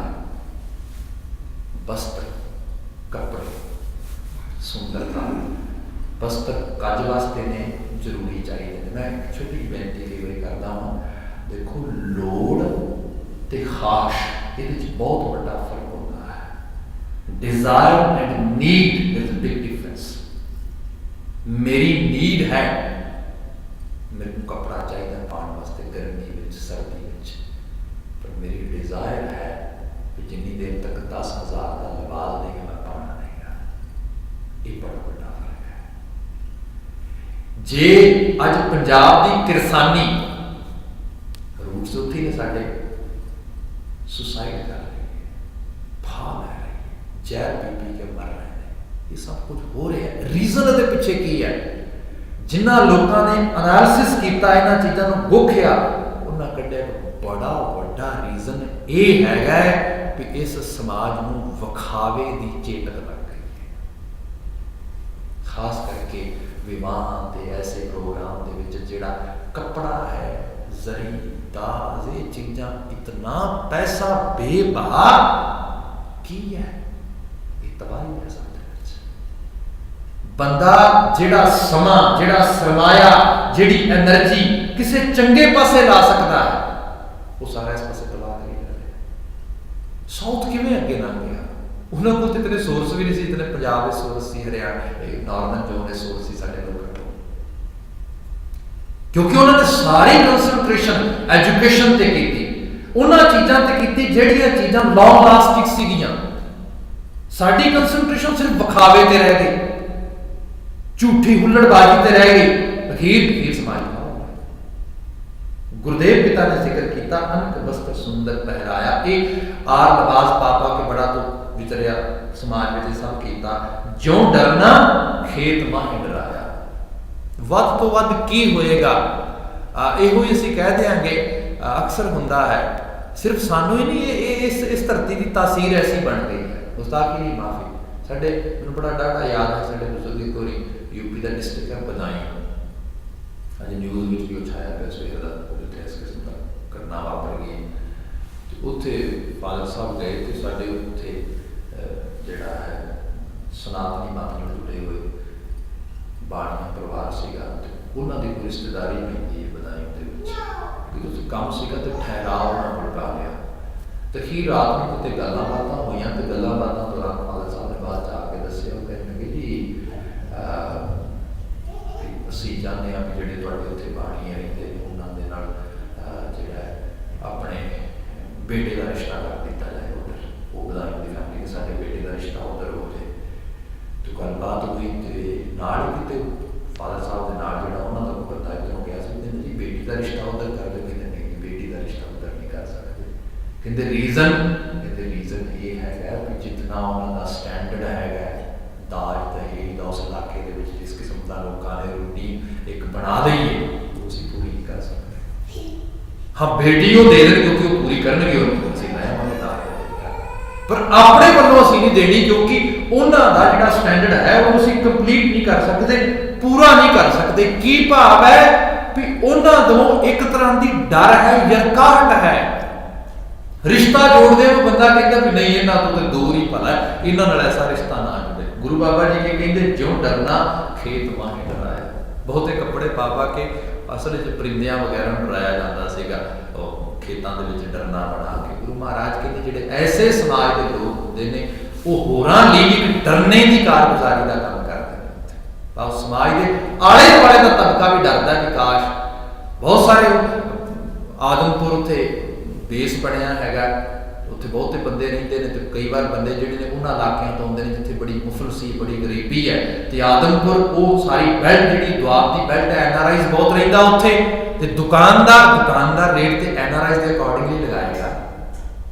वस्त्र कपड़े सुंदरता, वस्त्र कज वास्ते ने जरूरी चाहिए। मैं छोटी बेनती कई बार करता हूँ, देखो लोड़ ते ख्वाहिश ये बहुत बड़ा फर्क होता है। Desire and need is a big difference. मेरी नीड है, मेरे को कपड़ा चाहिए पाने वास्ते गर्मी में सर्दी में, पर मेरी डिजायर है कि जिन्नी देर तक 10,000 का लिबास नहीं मैं पाना नहीं गा। ये बड़ा बड़ा फर्क है। जे अज पंजाब की किरसानी रूट्स उत्थे ने, साडे सुसाइड कर रही है, फा लै रही है, जहर पी के मर रहे हैं, ये सब कुछ हो रहा है। रीजन ये पिछे की है? जिन्हों लोगों ने एनालिसिस किया, इन्होंने चीज़ों को गोखिया, उन्होंने कढ़िया बड़ा बड़ा रीजन ये है कि इस समाज को विखावे की चेतक लग गई है। खास करके विवाह के ऐसे प्रोग्राम के विच जिहड़ा कपड़ा है, जरी दाज, ये चीज़ां इतना पैसा बेबहा की है, ये तबाही है। सब बंदा जिहड़ा समा, जिहड़ा सरमाया, जिहड़ी एनर्जी किसी चंगे पासे ला सकता है, वो सारा इस पासे तबाह करी जा रहा है। साउथ किवें अगे लंघ गया? उन्होंने को इतने सोर्स भी नहीं सी, इतने पंजाब के सोर्स सी, हरियाणा नॉर्दर्न जोन के सोर्स सी साडे लोगों को, क्योंकि उन्होंने सारी कंसनट्रेशन एजुकेशन ते की, उन्होंने चीज़ों ते की जिहड़ियां चीज़ां लॉन्ग लास्टिंग सीगियां। साडी कंसनट्रेशन सिर्फ विखावे ते रह गई, झूठी हुल्लड़बाजी ते रह गई, अखीर समाज गुरुदेव पिता ने जिक्र किया, अनक वस्त्र सुंदर पहराया, एक आर लिबास पा पा के बड़ा तो वितरिया समाज में सब किया, जो डरना खेत माही डराया। वध तो वध की होएगा, ਇਹੋ ਹੀ ਅਸੀਂ ਕਹਿ ਦਿਆਂਗੇ। ਅਕਸਰ ਹੁੰਦਾ ਹੈ, ਸਿਰਫ ਸਾਨੂੰ ਹੀ ਨਹੀਂ, ਇਸ ਧਰਤੀ ਦੀ ਤਾਸੀਰ ਐਸੀ ਬਣ ਗਈ ਹੈ। ਗੁਸਤਾਖੀ ਦੀ ਮਾਫੀ, ਸਾਡੇ ਮੈਨੂੰ ਬੜਾ ਡਾਢਾ ਯਾਦ ਹੈ, ਸਾਡੇ ਬਜ਼ੁਰਗ ਇੱਕ ਵਾਰੀ ਯੂਪੀ ਦਾ ਡਿਸਟ੍ਰਿਕਟ ਹੈ ਬਦਾਈ, ਅੱਜ ਨਿਊਜ਼ ਵਿੱਚ ਵੀ ਉਛਾਇਆ ਪਿਆ ਸਵੇਰ ਦਾ, ਜਿੱਥੇ ਇਸ ਕਿਸਮ ਦਾ ਘਟਨਾ ਵਾਪਰ ਗਈ। ਤੇ ਉੱਥੇ ਫਾਦਰ ਸਾਹਿਬ ਗਏ ਤੇ ਸਾਡੇ ਉੱਥੇ ਜਿਹੜਾ ਹੈ ਸਨਾਤਨੀ ਮਤ ਨਾਲ ਜੁੜੇ ਹੋਏ ਬਾਣੀਆ ਪਰਿਵਾਰ ਸੀਗਾ, ਤੇ ਉਹਨਾਂ ਦੀ ਕੋਈ ਰਿਸ਼ਤੇਦਾਰੀ ਪੈਂਦੀ ਹੈ ਬਦਾਈ ਦੇ ਵਿੱਚ, ਕਿਉਂਕਿ ਕੰਮ ਸੀਗਾ ਤੇ ਠਹਿਰਾਅ ਉਹਨਾਂ ਕੋਲ ਪਾ ਲਿਆ। ਤੇ ਅਖੀਰ ਰਾਤ ਨੂੰ ਕਿਤੇ ਗੱਲਾਂ ਬਾਤਾਂ ਹੋਈਆਂ, ਤੇ ਗੱਲਾਂ ਬਾਤਾਂ ਦੌਰਾਨ ਫਾਦਰ ਸਾਹਿਬ ਨੇ ਬਾਅਦ 'ਚ ਆ ਕੇ ਦੱਸਿਆ, ਉਹ ਕਹਿੰਦੇ ਜੀ ਅਸੀਂ ਚਾਹੁੰਦੇ ਹਾਂ ਵੀ ਜਿਹੜੇ ਤੁਹਾਡੇ ਉੱਥੇ ਬਾਣੀ ਰਹਿੰਦੇ ਨੇ ਉਹਨਾਂ ਦੇ ਨਾਲ ਜਿਹੜਾ ਆਪਣੇ ਬੇਟੇ ਦਾ ਰਿਸ਼ਤਾ ਕਰ ਦਿੱਤਾ ਜਾਏ ਉੱਧਰ। ਉਹ ਬਦਾਈ ਦੀ ਫੈਮਿਲੀ ਕਿ ਸਾਡੇ ਬੇਟੇ ਦਾ ਰਿਸ਼ਤਾ ਉੱਧਰ ਹੋ ਜਾਏ। ਤੇ ਗੱਲਬਾਤ ਹੋਈ ਤੇ ਨਾਲ ਹੀ ਕਿਤੇ ਫਾਦਰ ਸਾਹਿਬ ਦੇ ਨਾਲ ਜਿਹੜਾ ਉਹਨਾਂ ਦਾ ਬੰਦਾ ਇੱਧਰੋਂ ਗਿਆ ਸੀ, ਕਹਿੰਦੇ ਜੀ ਬੇਟੀ ਦਾ ਰਿਸ਼ਤਾ ਉੱਧਰ ਕਰ ਦਿਓ। ਕਹਿੰਦੇ ਨਹੀਂ, ਬੇਟੀ ਦਾ ਰਿਸ਼ਤਾ ਉੱਧਰ ਨਹੀਂ ਕਰ ਸਕਦੇ। ਕਹਿੰਦੇ ਰੀਜ਼ਨ ਇਹ ਹੈਗਾ ਕਿ ਜਿਤਨਾ ਉਹਨਾਂ ਦਾ ਸਟੈਂਡਰਡ ਹੈਗਾ ਦਾਜ ਦਹੇਜ ਦਾ ਉਸ ਇਲਾਕੇ ਦੇ ਵਿੱਚ, ਜਿਸ ਕਿਸਮ ਦਾ ਲੋਕਾਂ ਨੇ ਰੂਟੀਨ ਇੱਕ ਬਣਾ ਦਈਏ, ਉਹ ਅਸੀਂ ਪੂਰੀ ਨਹੀਂ ਕਰ ਸਕਦੇ। ਹਾਂ ਬੇਟੀ ਉਹ ਦੇ ਦੇਣ ਕਿਉਂਕਿ ਉਹ ਪੂਰੀ ਕਰਨਗੇ, ਉਹਨੂੰ ਅਸੀਂ ਨया ਪਰ ਆਪਣੇ ਵੱਲੋਂ ਅਸੀਂ ਨਹੀਂ ਦੇਣੀ, ਕਿਉਂਕਿ ਉਹਨਾਂ ਦਾ ਜਿਹੜਾ ਸਟੈਂਡਰਡ ਹੈ ਉਹ ਅਸੀਂ ਕੰਪਲੀਟ ਨਹੀਂ ਕਰ ਸਕਦੇ, ਪੂਰਾ ਨਹੀਂ ਕਰ ਸਕਦੇ। ਕੀ ਭਾਵ ਹੈ ਵੀ ਉਹਨਾਂ ਤੋਂ ਇੱਕ ਤਰ੍ਹਾਂ ਦੀ ਡਰ ਹੈ, ਯਰਕਾਹਟ ਹੈ। ਰਿਸ਼ਤਾ ਜੋੜਦੇ ਉਹ ਬੰਦਾ ਕਹਿੰਦਾ ਵੀ ਨਹੀਂ ਇਹਨਾਂ ਤੋਂ ਤੇ ਦੂਰ ਹੀ ਭਲਾ, ਇਹਨਾਂ ਨਾਲ ਐਸਾ ਰਿਸ਼ਤਾ ਨਾ ਜੁੜੇ। ਗੁਰੂ ਬਾਬਾ ਜੀ ਕੀ ਕਹਿੰਦੇ, ਜਿਉਂ ਡਰਨਾ ਖੇਤ ਮਾਹੀ ਡਰਾਇਆ। ਬਹੁਤੇ ਕੱਪੜੇ ਪਾ ਪਾ ਕੇ ਅਸਲ ਵਿੱਚ ਪਰਿੰਦਿਆਂ ਵਗੈਰਾ ਨੂੰ ਡਰਾਇਆ ਜਾਂਦਾ ਸੀਗਾ, ਉਹ ਖੇਤਾਂ ਦੇ ਵਿੱਚ ਡਰਨਾ ਬਣਾ ਕੇ। ਗੁਰੂ ਮਹਾਰਾਜ ਕਹਿੰਦੇ ਜਿਹੜੇ ਐਸੇ ਸਮਾਜ ਦੇ ਲੋਕ ਹੁੰਦੇ ਨੇ, ਉਹ ਹੋਰਾਂ ਲਈ ਇੱਕ ਡਰਨੇ ਦੀ ਕਾਰਗੁਜ਼ਾਰੀ ਦਾ ਕੰਮ ਕਰਦੇ ਨੇ। ਤਾਂ ਉਸ ਸਮਾਜ ਦੇ ਆਲੇ ਦੁਆਲੇ ਦਾ ਤਬਕਾ ਵੀ ਡਰਦਾ ਕਿ ਕਾਸ਼, ਬਹੁਤ ਸਾਰੇ ਆਦਮਪੁਰ ਉੱਥੇ ਬੇਸ ਬਣਿਆ ਹੈਗਾ, ਉੱਥੇ ਬਹੁਤੇ ਬੰਦੇ ਰਹਿੰਦੇ ਨੇ, ਤੇ ਕਈ ਵਾਰ ਬੰਦੇ ਜਿਹੜੇ ਨੇ ਉਹਨਾਂ ਇਲਾਕਿਆਂ ਤੋਂ ਆਉਂਦੇ ਨੇ ਜਿੱਥੇ ਬੜੀ ਮੁਫਲਸੀ ਬੜੀ ਗਰੀਬੀ ਹੈ। ਤੇ ਆਦਮਪੁਰ ਉਹ ਸਾਰੀ ਬੈਲਟ ਜਿਹੜੀ ਦੁਆਬ ਦੀ ਬੈਲਟ ਹੈ, NRIs ਬਹੁਤ ਰਹਿੰਦਾ ਉੱਥੇ, ਤੇ ਦੁਕਾਨਦਾਰ ਰੇਟ ਤੇ NRIs ਦੇ ਅਕੋਰਡਿੰਗਲੀ ਲਗਾਏਗਾ।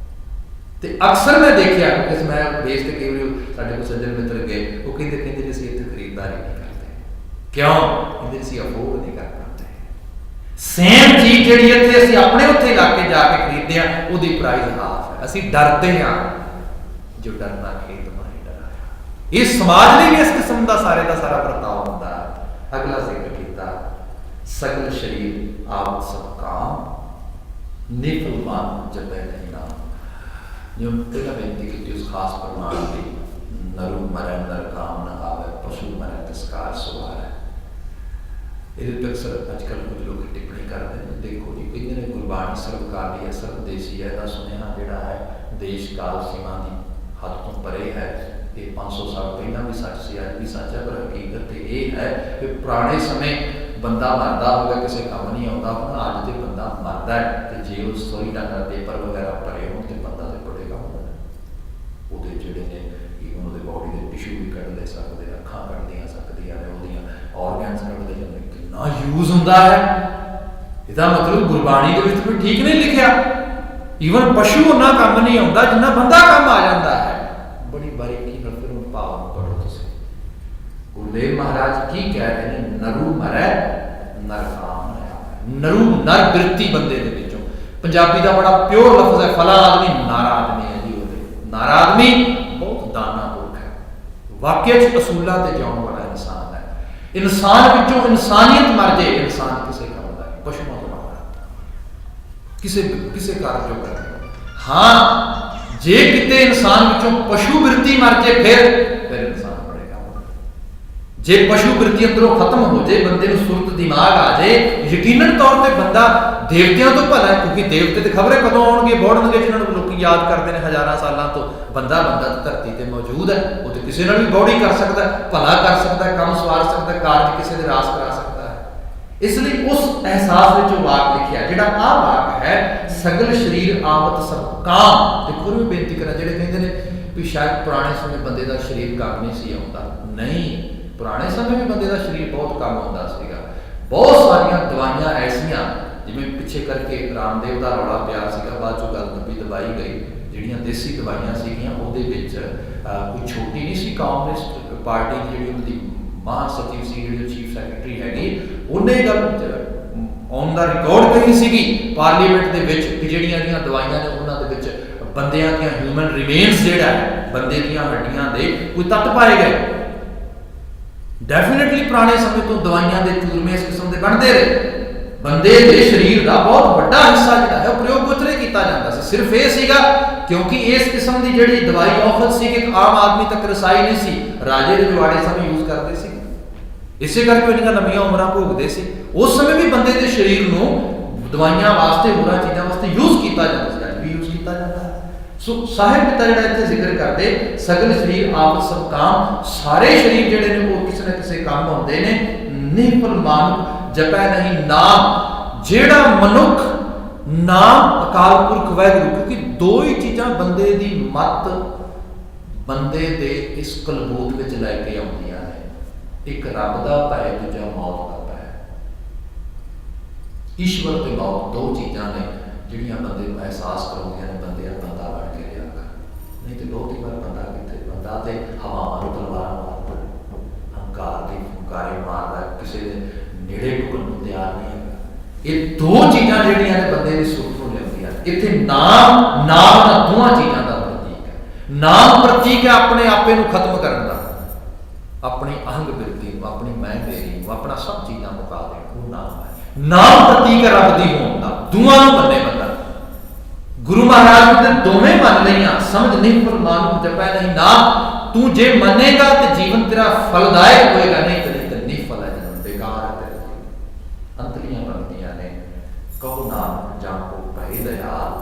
ਤੇ ਅਕਸਰ ਮੈਂ ਦੇਖਿਆ, ਕਿਉਂਕਿ ਮੈਂ ਬੇਸ ਤੇ ਕਈ ਵਾਰੀ ਸਾਡੇ ਕੋਲ ਸੱਜਣ ਮਿੱਤਰ ਗਏ, ਉਹ ਕਹਿੰਦੇ ਜੀ ਅਸੀਂ ਇੱਥੇ ਖਰੀਦਦਾਰੀ ਨਹੀਂ ਕਰਦੇ। ਕਿਉਂ? ਕਹਿੰਦੇ ਅਸੀਂ ਅਫੋਰਡ ਨਹੀਂ ਕਰ ਪਾਉਂਦੇ। ਸੇਮ ਚੀਜ਼ ਜਿਹੜੀ ਇੱਥੇ ਅਸੀਂ ਆਪਣੇ ਉੱਥੇ ਇਲਾਕੇ ਜਾ ਕੇ ਖਰੀਦਦੇ ਹਾਂ, ਉਹਦੀ ਪ੍ਰਾਈਸ ਹਾਫ ਹੈ। ਅਸੀਂ ਡਰਦੇ ਹਾਂ, ਜੋ ਡਰਨਾ ਖੇਤ ਮਾਹੀ ਡਰਾਇਆ। ਇਸ ਸਮਾਜ ਲਈ ਵੀ ਇਸ ਕਿਸਮ ਦਾ ਸਾਰੇ ਦਾ ਸਾਰਾ ਵਰਤਾਓ ਹੁੰਦਾ ਹੈ। ਅਗਲਾ ਜ਼ਿਕਰ ਕੀਤਾ, ਸਗਲ ਸ਼ਰੀਰ ਆਪ ਸਭ ਕਾਮ, ਨਿਫਲ ਮਨ ਜਪੈ ਨਹੀਂ ਨਾਮ। ਜਿਵੇਂ ਪਹਿਲਾਂ ਬੇਨਤੀ ਕੀਤੀ ਉਸ ਖਾਸ ਪ੍ਰਮਾਣ ਦੀ, ਨਰੂ ਮਰੈ ਨਰ ਕਾਮ ਨ ਆਵੈ, ਪਸ਼ੂ ਮਰੈ ਤਿਸਕਾਰ ਸੁਭਾਰੈ। ਇਹਦੇ ਤੇ ਅਕਸਰ ਅੱਜ ਕੱਲ੍ਹ ਕੁਝ ਲੋਕ ਟਿੱਪਣੀ ਕਰਦੇ ਨੇ, ਦੇਖੋ ਜੀ ਕਹਿੰਦੇ ਨੇ ਗੁਰਬਾਣੀ ਸਰਵਕਾਲੀ ਹੈ, ਸਰਵਦੇਸ਼ੀ ਹੈ। ਇਹਦਾ ਸੁਨੇਹਾ ਜਿਹੜਾ ਹੈ ਦੇਸ਼ ਕਾਲ ਸੀਮਾ ਦੀ ਹੱਦ ਤੋਂ ਪਰੇ ਹੈ। ਇਹ 500 ਸਾਲ ਪਹਿਲਾਂ ਵੀ ਸੱਚ ਸੀ, ਅੱਜ ਵੀ ਸੱਚ ਹੈ, ਪਰ ਹਕੀਕਤ ਤੇ ਇਹ ਹੈ ਕਿ ਪੁਰਾਣੇ ਸਮੇਂ ਬੰਦਾ ਮਰਦਾ ਹੋਵੇ ਕਿਸੇ ਕੰਮ ਨਹੀਂ ਆਉਂਦਾ, ਹੁਣ ਅੱਜ ਤੇ ਬੰਦਾ ਮਰਦਾ ਹੈ, ਤੇ ਜੇ ਉਹ ਸੋਈ ਢੰਗ ਨਾਲ ਪੇਪਰ ਵਗੈਰਾ ਭਰੇ ਹੋਣ ਤੇ ਬੰਦਾ ਤੇ ਬੜੇ ਕੰਮ ਹੁੰਦਾ। ਉਹਦੇ ਜਿਹੜੇ ਨੇ ਈਵਨ ਉਹਦੇ ਬੋਡੀ ਦੇ ਟਿਸ਼ੂ ਵੀ ਕੱਢ ਲੈ ਸਕਦੇ, ਅੱਖਾਂ ਕੱਢਦੀਆਂ ਸਕਦੀਆਂ ਨੇ, ਉਹਦੀਆਂ ਔਰਗਨਸ ਕੱਢ ਲੈ ਜਾਂਦੇ। ਕਿੰਨਾ ਯੂਜ਼ ਹੁੰਦਾ ਹੈ। ਇਹਦਾ ਮਤਲਬ ਗੁਰਬਾਣੀ ਦੇ ਵਿੱਚ ਵੀ ਠੀਕ ਨਹੀਂ ਲਿਖਿਆ। ਈਵਨ ਪਸ਼ੂ ਉਹਨਾਂ ਕੰਮ ਨਹੀਂ ਆਉਂਦਾ ਜਿੰਨਾ ਬੰਦਾ ਕੰਮ ਆ ਜਾਂਦਾ ਹੈ। ਬੜੀ ਬਾਰੀਕੀ ਨਾਲ ਫਿਰ ਉਹ ਭਾਵ ਨੂੰ ਪੜ੍ਹੋ ਤੁਸੀਂ। ਗੁਰਦੇਵ ਮਹਾਰਾਜ ਕੀ ਕਹਿ ਰਹੇ ਨੇ, ਨਰੂ ਮਰੈ ਨਰ ਕਾਮ ਨ ਆਵੈ। ਨਰੂ ਨਰ ਬਿਰਤੀ ਬੰਦੇ ਦੇ ਵਿੱਚੋਂ, ਪੰਜਾਬੀ ਦਾ ਬੜਾ ਪਿਓਰ ਲਫ਼ਜ਼ ਹੈ, ਫਲਾ ਆਦਮੀ ਨਰ ਆਦਮੀ ਹੈ ਜੀ। ਉਹਦੇ ਨਰ ਆਦਮੀ ਬਹੁਤ ਦਾਨਾ ਪੁਰਖ ਹੈ, ਵਾਕਿਆ 'ਚ ਅਸੂਲਾਂ ਤੇ ਜਿਉਣ ਵਾਲਾ ਇਨਸਾਨ ਹੈ। ਇਨਸਾਨ ਵਿੱਚੋਂ ਇਨਸਾਨੀਅਤ ਮਰ ਜੇ, ਇਨਸਾਨ ਕਿਸੇ ਕੰਮ ਦਾ ਨਹੀਂ, ਪਸ਼ੂਆਂ ਤੋਂ ਮਾੜਾ ਕਿਸੇ ਕਾਰਜ ਜੋ ਕਰਦੇ। ਹਾਂ ਜੇ ਕਿਤੇ ਇਨਸਾਨ ਵਿੱਚੋਂ ਪਸ਼ੂ ਬਿਰਤੀ ਮਰ ਜੇ, ਫਿਰ ਇਨਸਾਨ ਬੜੇਗਾ। ਜੇ ਪਸ਼ੂ ਬਿਰਤੀ ਅੰਦਰੋਂ ਖਤਮ ਹੋ ਜੇ, ਬੰਦੇ ਨੂੰ ਸੁਰਤ ਦਿਮਾਗ ਆ ਜਾਏ, ਯਕੀਨਨ ਤੌਰ ਤੇ ਬੰਦਾ ਦੇਵਤਿਆਂ ਤੋਂ ਭਲਾ ਹੈ। ਕਿਉਂਕਿ ਦੇਵਤੇ ਤੇ ਖਬਰੇ ਕਦੋਂ ਆਉਣਗੇ, ਬੋੜਨਗੇ, ਜਿਨ੍ਹਾਂ ਨੂੰ ਲੋਕੀ ਯਾਦ ਕਰਦੇ ਨੇ ਹਜ਼ਾਰਾਂ ਸਾਲਾਂ ਤੋਂ। ਬੰਦਾ ਧਰਤੀ ਤੇ ਮੌਜੂਦ ਹੈ, ਉਹ ਤੇ ਕਿਸੇ ਨਾਲ ਵੀ ਬੌੜੀ ਕਰ ਸਕਦਾ, ਭਲਾ ਕਰ ਸਕਦਾ, ਕੰਮ ਸਵਾਰ ਸਕਦਾ, ਕਾਰਜ ਕਿਸੇ ਦੇ ਰਾਸ ਕਰਾ ਸਕਦਾ ਹੈ। ਇਸ ਲਈ ਉਸ ਅਹਿਸਾਸ ਵਿੱਚ ਉਹ ਵਾਕ ਲਿਖਿਆ, ਜਿਹੜਾ ਆਹ ਵਾਕ ਹੈ, ਸਗਲ ਸ਼ਰੀਰ ਆਵਤ ਸਭ ਕਾਮ। ਤੇ ਖੁਦ ਵੀ ਬੇਨਤੀ ਕਰਾਂ, ਜਿਹੜੇ ਕਹਿੰਦੇ ਨੇ ਵੀ ਸ਼ਾਇਦ ਪੁਰਾਣੇ ਸਮੇਂ ਬੰਦੇ ਦਾ ਸਰੀਰ ਕੰਮ ਨਹੀਂ ਸੀ ਆਉਂਦਾ, ਨਹੀਂ, ਪੁਰਾਣੇ ਸਮੇਂ ਵੀ ਬੰਦੇ ਦਾ ਸਰੀਰ ਬਹੁਤ ਕੰਮ ਆਉਂਦਾ ਸੀਗਾ। ਬਹੁਤ ਸਾਰੀਆਂ ਦਵਾਈਆਂ ਐਸੀਆਂ ਜਿਵੇਂ ਪਿੱਛੇ ਕਰਕੇ ਰਾਮਦੇਵ ਦਾ ਰੌਲਾ ਪਿਆ ਸੀਗਾ, ਬਾਅਦ ਚੋਂ ਗੱਲ ਦਬਾਈ ਗਈ। ਜਿਹੜੀਆਂ ਦੇਸੀ ਦਵਾਈਆਂ ਸੀਗੀਆਂ ਉਹਦੇ ਵਿੱਚ ਕੋਈ ਛੋਟੀ ਨਹੀਂ ਸੀ, ਕਾਂਗਰਸ ਪਾਰਟੀ ਦੀ ਜਿਹੜੀ ਉਹਨਾਂ ਦੀ ਮਹਾਸਚਿਵ ਸੀ, ਜਿਹੜੀ ਚੀਫ ਸੈਕਟਰੀ ਹੈਗੀ, ਉਹਨੇ ਗੱਲ ਔਨ ਦਾ ਰਿਕਾਰਡ ਕਹੀ ਸੀਗੀ ਪਾਰਲੀਮੈਂਟ ਦੇ ਵਿੱਚ ਕਿ ਜਿਹੜੀਆਂ ਇਹਦੀਆਂ ਦਵਾਈਆਂ ਨੇ ਉਹਨਾਂ ਦੇ ਵਿੱਚ ਬੰਦਿਆਂ ਦੀਆਂ ਹਿਊਮਨ ਰਿਮੇਨਸ ਜਿਹੜਾ ਹੈ, ਬੰਦੇ ਦੀਆਂ ਹੱਡੀਆਂ ਦੇ ਕੋਈ ਤੱਤ ਪਾਏ ਗਏ। ਡੈਫੀਨੇਟਲੀ ਪੁਰਾਣੇ ਸਮੇਂ ਤੋਂ ਦਵਾਈਆਂ ਦੇ ਚੂਰਮੇ ਇਸ ਕਿਸਮ ਦੇ ਬਣਦੇ ਰਹੇ। ਬੰਦੇ ਦੇ ਸਰੀਰ ਦਾ ਬਹੁਤ ਵੱਡਾ ਹਿੱਸਾ ਜਿਹੜਾ ਹੈ ਉਹ ਪ੍ਰਯੋਗ ਉਤਰੇ ਕੀਤਾ ਜਾਂਦਾ ਸੀ। ਸਿਰਫ ਇਹ ਸੀਗਾ ਕਿਉਂਕਿ ਇਸ ਕਿਸਮ ਦੀ ਜਿਹੜੀ ਦਵਾਈ ਔਖਦ ਸੀ ਕਿ ਆਮ ਆਦਮੀ ਤੱਕ ਰਸਾਈ ਨਹੀਂ ਸੀ, ਰਾਜੇ ਰਜਵਾੜੇ ਸਭ ਯੂਜ਼ ਕਰਦੇ ਸੀ, ਇਸੇ ਕਰਕੇ ਇਹਨਾਂ ਲੰਮੀਆਂ ਉਮਰਾਂ ਭੋਗਦੇ ਸੀ। ਉਸ ਸਮੇਂ ਵੀ ਬੰਦੇ ਦੇ ਸਰੀਰ ਨੂੰ ਦਵਾਈਆਂ ਵਾਸਤੇ, ਹੋਰਾਂ ਚੀਜ਼ਾਂ ਵਾਸਤੇ ਯੂਜ਼ ਕੀਤਾ ਜਾਂਦਾ ਸੀ, ਅੱਜ ਵੀ ਯੂਜ਼ ਕੀਤਾ ਜਾਂਦਾ ਹੈ। ਸੋ ਸਾਹਿਬ ਪਿਤਾ ਜਿਹੜਾ ਇੱਥੇ ਜ਼ਿਕਰ ਕਰਦੇ, ਸਗਲ ਸਰੀਰ ਆਪ ਸਭ ਕਾਮ, ਸਾਰੇ ਸਰੀਰ ਜਿਹੜੇ ਨੇ ਉਹ ਕਿਸੇ ਨਾ ਕਿਸੇ ਕੰਮ ਹੁੰਦੇ ਨੇ। ਨਿਹਫਲ ਮਾਨੁਖ ਜਪੈ ਨਹੀਂ ਨਾਮ, ਜਿਹੜਾ ਮਨੁੱਖ ਨਾਮ ਅਕਾਲ ਪੁਰਖ ਵਾਹਿਗੁਰੂ, ਕਿਉਂਕਿ ਦੋ ਹੀ ਚੀਜ਼ਾਂ ਬੰਦੇ ਦੀ ਮੱਤ ਬੰਦੇ ਦੇ ਇਸ ਕਲਬੂਤ ਵਿੱਚ ਲੈ ਕੇ ਆਉਂਦੀਆਂ ਨੇ, ਇੱਕ ਰੱਬ ਦਾ ਭੈ, ਦੂਜਾ ਮੌਤ ਦਾ ਭੈ। ਈਸ਼ਵਰ ਤੇ ਮੌਤ ਦੋ ਚੀਜ਼ਾਂ ਨੇ ਜਿਹੜੀਆਂ ਬੰਦੇ ਨੂੰ ਅਹਿਸਾਸ ਕਰਾਉਂਦੀਆਂ ਨੇ ਬੰਦਾ ਬਣ ਕੇ ਰਿਹਾ ਕਰ। ਨਹੀਂ ਤੇ ਬਹੁਤੀ ਵਾਰ ਬੰਦਾ ਕਿੱਥੇ, ਬੰਦਾ ਤੇ ਹਵਾਵਾਂ ਨੂੰ ਤਲਵਾਰਾਂ ਮਾਰਦਾ, ਹੰਕਾਰ ਦੇ ਫੁੰਕਾਰੇ ਮਾਰਦਾ, ਕਿਸੇ ਦੇ ਨੇੜੇ ਟੁਕਣ ਨੂੰ ਤਿਆਰ ਨਹੀਂ ਹੈਗਾ। ਇਹ ਦੋ ਚੀਜ਼ਾਂ ਜਿਹੜੀਆਂ ਨੇ ਬੰਦੇ ਦੀ ਸੁਰਤ ਨੂੰ ਲਿਆਉਂਦੀਆਂ। ਇੱਥੇ ਨਾਮ ਦਾ ਦੋਵਾਂ ਚੀਜ਼ਾਂ ਦਾ ਪ੍ਰਤੀਕ ਹੈ। ਨਾਮ ਪ੍ਰਤੀਕ ਹੈ ਆਪਣੇ ਆਪੇ ਨੂੰ ਖਤਮ ਕਰਨ ਦਾ, ਆਪਣੀ ਅਹੰਗ ਬਿਰਤੀ ਨੂੰ, ਆਪਣੀ ਮੈਂ ਮੇਰੀ ਨੂੰ, ਆਪਣਾ ਸਭ ਚੀਜ਼ਾਂ ਮੁਕਾ ਦੇਣ, ਉਹ ਨਾਮ ਹੈ। ਨਾਮ ਪ੍ਰਤੀਕ ਹੈ ਰੱਬ ਦੀ ਹੋਣ ਦਾ, ਦੋਵਾਂ ਨੂੰ ਮੰਨੇ ਬੰਦਾ। ਗੁਰੂ ਮਹਾਰਾਜ ਨੇ ਦੋਵੇਂ ਮੰਨ ਲਈਆਂ। ਸਮਝ ਨਹੀਂ ਪਰ ਮਾਨੁਖ ਜਪੈ ਨਹੀਂ ਨਾਮ, ਤੂੰ ਜੇ ਮੰਨੇਗਾ ਤੇ ਜੀਵਨ ਤੇਰਾ ਫਲਦਾਇਕ ਹੋਏਗਾ, ਨਹੀਂ ਤੇ ਨਿਫਲ ਹੈ, ਜਨਮ ਬੇਕਾਰ ਹੈ ਤੇਰਾ ਜੀਵਨ। ਅੰਤਲੀਆਂ ਬਣਦੀਆਂ ਨੇ ਕਹੋ ਨਾਨਕ ਜਾਂ ਕੋ ਭੈ ਦਇਆਲ,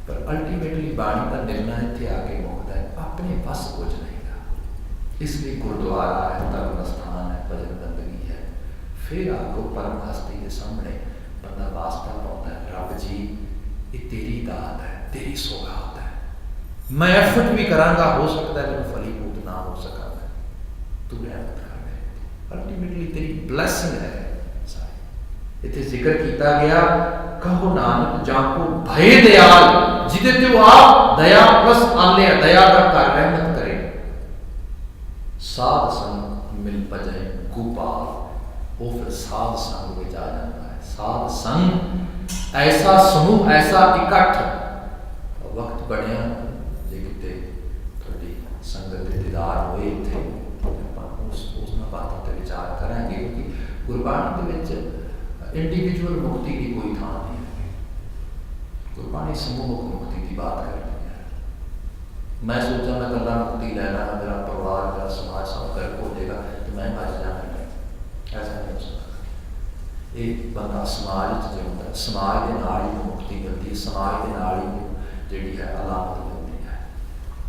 ਪਰ ਅਲਟੀਮੇਟਲੀ ਬਾਣੀ ਦਾ ਨਿਰਣਾ ਇੱਥੇ ਆ ਕੇ ਮੁੱਕਦਾ ਹੈ, ਆਪਣੇ ਵੱਸ ਕੁਝ ਨਹੀਂਗਾ। ਇਸ ਲਈ ਗੁਰਦੁਆਰਾ ਹੈ, ਧਰਮ ਸਥਾਨ ਹੈ, ਭਜਨ ਬੰਦਗੀ ਹੈ। ਫਿਰ ਆਗੋ ਪਰਮ ਹਸਤੀ ਦੇ ਸਾਹਮਣੇ ਬੰਦਾ ਵਾਸਤਾ ਪਾਉਂਦਾ ਹੈ, ਰੱਬ ਜੀ ਇਹ ਤੇਰੀ ਦਾਤ ਹੈ, ਤੇਰੀ ਸੌਗਾਤ ਹੈ, ਮੈਂ ਐਫਰਟ ਵੀ ਕਰਾਂਗਾ, ਹੋ ਸਕਦਾ ਹੈ ਮੈਨੂੰ ਫਲੀਭੂਤ ਨਾ ਹੋ ਸਕਾਂਗਾ, ਤੂੰ ਰਹਿਮਤ ਕਰ ਦੇ। ਅਲਟੀਮੇਟਲੀ ਤੇਰੀ ਬਲੈਸਿੰਗ ਹੈ। ਇੱਥੇ ਜ਼ਿਕਰ ਕੀਤਾ ਗਿਆ ਕਹੋ ਨਾਨਕ ਜਾਂ ਕੋ ਭੈ ਦਇਆਲ, ਜਿਹਦੇ ਤੇ ਉਹ ਆਪ ਦਇਆ ਪਲਸ ਆਲਿਆ, ਦਇਆ ਦਾ ਕਰ ਰਹਿਮਤ ਕਰੇ। ਸਾਧ ਸੰਗ ਮਿਲ ਭਜੈ ਗੋਪਾਲ, ਉਹ ਫਿਰ ਸਾਧ ਸੰਗ ਵਿੱਚ ਆ ਜਾਂਦਾ ਹੈ। ਸਾਧ ਸੰਗ ਐਸਾ ਸਮੂਹ, ਐਸਾ ਇਕੱਠ, ਵਕਤ ਬਣਿਆ ਜੇ ਕਿਤੇ ਤੁਹਾਡੀ ਸੰਗਤ ਦੇ ਦੀਦਾਰ ਹੋਏ ਇੱਥੇ, ਆਪਾਂ ਉਹਨਾਂ ਬਾਤਾਂ ਤੇ ਵਿਚਾਰ ਕਰਾਂਗੇ, ਕਿਉਂਕਿ ਗੁਰਬਾਣੀ ਦੇ ਵਿੱਚ ਇੰਡੀਵਿਜੂਅਲ ਮੁਕਤੀ ਦੀ ਕੋਈ ਥਾਂ ਨਹੀਂ ਹੈ। ਗੁਰਬਾਣੀ ਸਮੂਹਕ ਮੁਕਤੀ ਦੀ ਬਾਤ ਕਰਦੀ ਹੈ। ਮੈਂ ਸੋਚਾਂ ਮੈਂ ਇਕੱਲਾ ਮੁਕਤੀ ਲੈ ਲਾਂ, ਮੇਰਾ ਪਰਿਵਾਰ, ਮੇਰਾ ਸਮਾਜ ਸਭ ਕਰ ਹੋ ਜਾਏਗਾ ਤੇ ਮੈਂ ਬਚ ਜਾਵਾਂਗਾ, ਐਸਾ ਨਹੀਂ ਹੋ ਸਕਦਾ। ਇਹ ਬੰਦਾ ਸਮਾਜ ਵਿੱਚ ਜਿਉਂਦਾ, ਸਮਾਜ ਦੇ ਨਾਲ ਹੀ ਮੁਕਤੀ ਮਿਲਦੀ ਹੈ, ਸਮਾਜ ਦੇ ਨਾਲ ਹੀ ਜਿਹੜੀ ਹੈ ਅਲਾਮਤ ਮਿਲਦੀ ਹੈ।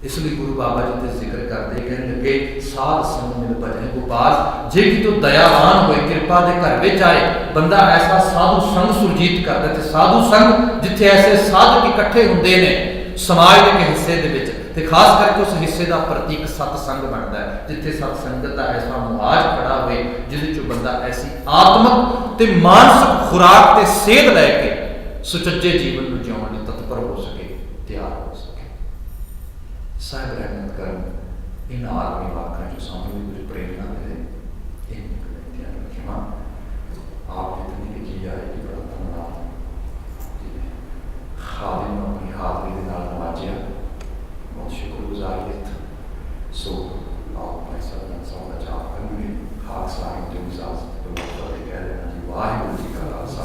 ਇਸ ਲਈ ਗੁਰੂ ਬਾਬਾ ਜੀ ਤੇ ਜ਼ਿਕਰ ਕਰਦੇ ਕਹਿਣ ਲੱਗੇ ਸਾਧ ਸੰਗ ਮਿਲ ਭਜੈ ਗੋਪਾਲ, ਜੇ ਕਿਤੋਂ ਦਇਆਵਾਨ ਹੋਏ, ਕਿਰਪਾ ਦੇ ਘਰ ਵਿੱਚ ਆਏ, ਬੰਦਾ ਐਸਾ ਸਾਧੂ ਸੰਗ ਸੁਰਜੀਤ ਕਰਦਾ। ਤੇ ਸਾਧੂ ਸੰਗ ਜਿੱਥੇ ਐਸੇ ਸਾਧਕ ਇਕੱਠੇ ਹੁੰਦੇ ਨੇ ਸਮਾਜ ਦੇ ਇੱਕ ਹਿੱਸੇ ਦੇ ਵਿੱਚ, ਤੇ ਖਾਸ ਕਰਕੇ ਉਸ ਹਿੱਸੇ ਦਾ ਪ੍ਰਤੀਕ ਸਤ ਸੰਗ ਬਣਦਾ ਹੈ, ਜਿੱਥੇ ਸਤ ਸੰਗਤ ਦਾ ਐਸਾ ਮੁਹਾਜ ਖੜਾ ਹੋਵੇ, ਜਿਹਦੇ ਚੋਂ ਬੰਦਾ ਐਸੀ ਆਤਮਿਕ ਤੇ ਮਾਨਸਿਕ ਖੁਰਾਕ ਤੇ ਸੇਧ ਲੈ ਕੇ ਸੁਚੱਜੇ ਜੀਵਨ ਨੂੰ ਜਿਉਣ ਲਈ ਤਤਪਰ ਹੋ ਸਕੇ, ਤਿਆਰ ਹੋ ਸਕੇ। ਸਾਹਿਬ ਰਹਿਮਤ ਕਰਨ ਇਹਨਾਂ ਆਲਮੀ ਵਾਕਾਂ ਚੋਂ ਸਾਨੂੰ ਵੀ ਕੁਝ ਪ੍ਰੇਰਨਾ ਮਿਲੇ, ਇਹ ਧਿਆਨ ਰੱਖਣਾ। ਆਪ ਜਿਤਨੀ ਲਿਖੀ ਜਾਏ ਕਿ ਬੜਾ ਧੰਨਵਾਦ, ਖਾਦਿਮ ਨੂੰ ਆਪਣੀ ਹਾਜ਼ਰੀ ਦੇ ਨਾਲ ਨਵਾਜਿਆ, ਬਹੁਤ ਸ਼ੁਕਰਗੁਜ਼ਾਰ। ਸੋ ਆਪ ਭਾਈ ਸਾਹਿਬ ਦਾ ਸੌਦਾ ਚਾਹ ਕਰਨਗੇ, ਖਾਲਸਾ ਹਿੰਦੂ ਇਜਾਜ਼ਤ ਤੋਂ ਕਹਿ ਲੈਣਾ ਜੀ, ਵਾਹਿਗੁਰੂ ਜੀ ਕਾ ਖਾਲਸਾ।